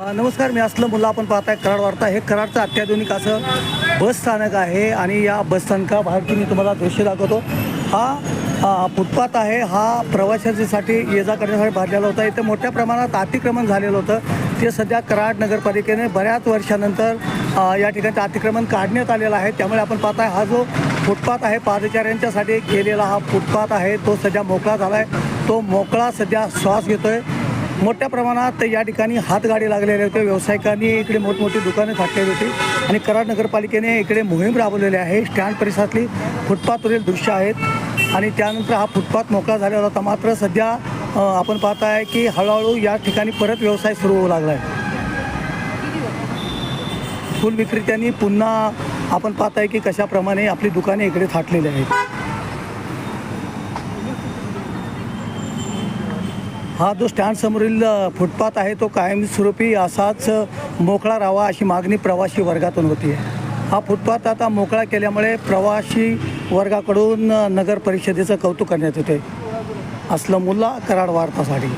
नमस्कार, मी असलम मुल्ला. आपण पाहताय कराड वार्ता. हे कराडचं अत्याधुनिक असं बस स्थानक आहे आणि या बस स्थानकाबाहेरची मी तुम्हाला दृश्य दाखवतो. हा फुटपाथ आहे. हा प्रवाशांसाठी ये जा करण्यासाठी बांधलेला होता. इथे मोठ्या प्रमाणात अतिक्रमण झालेलं होतं. ते सध्या कराड नगरपालिकेने बऱ्याच वर्षानंतर या ठिकाणी अतिक्रमण काढण्यात आलेलं आहे. त्यामुळे आपण पाहताय हा जो फुटपाथ आहे, पादचाऱ्यांच्यासाठी केलेला हा फुटपाथ आहे, तो सध्या मोकळा झाला आहे. तो मोकळा सध्या श्वास घेतोय. मोठ्या प्रमाणात या ठिकाणी हातगाडी लागलेले होते. व्यावसायिकांनी इकडे मोठमोठी दुकानं थाटलेली होती आणि कराड नगरपालिकेने इकडे मोहीम राबवलेली आहे. स्टँड परिसरातली फुटपाथवरील दृश्य आहेत आणि त्यानंतर हा फुटपाथ मोकळा झालेला होता. मात्र सध्या आपण पाहत आहे की हळूहळू या ठिकाणी परत व्यवसाय सुरू होऊ लागला आहे. फुल विक्रेत्यांनी पुन्हा आपण पाहत आहे की कशाप्रमाणे आपली दुकाने इकडे थाटलेली आहेत. हा जो स्टँड समोरील फुटपाथ आहे तो कायमस्वरूपी असाच मोकळा राहावा अशी मागणी प्रवासी वर्गातून होती आहे. हा फुटपाथ आता मोकळा केल्यामुळे प्रवासी वर्गाकडून नगर परिषदेचं कौतुक करण्यात येते. असलम मुल्ला, कराड वार्तासाठी.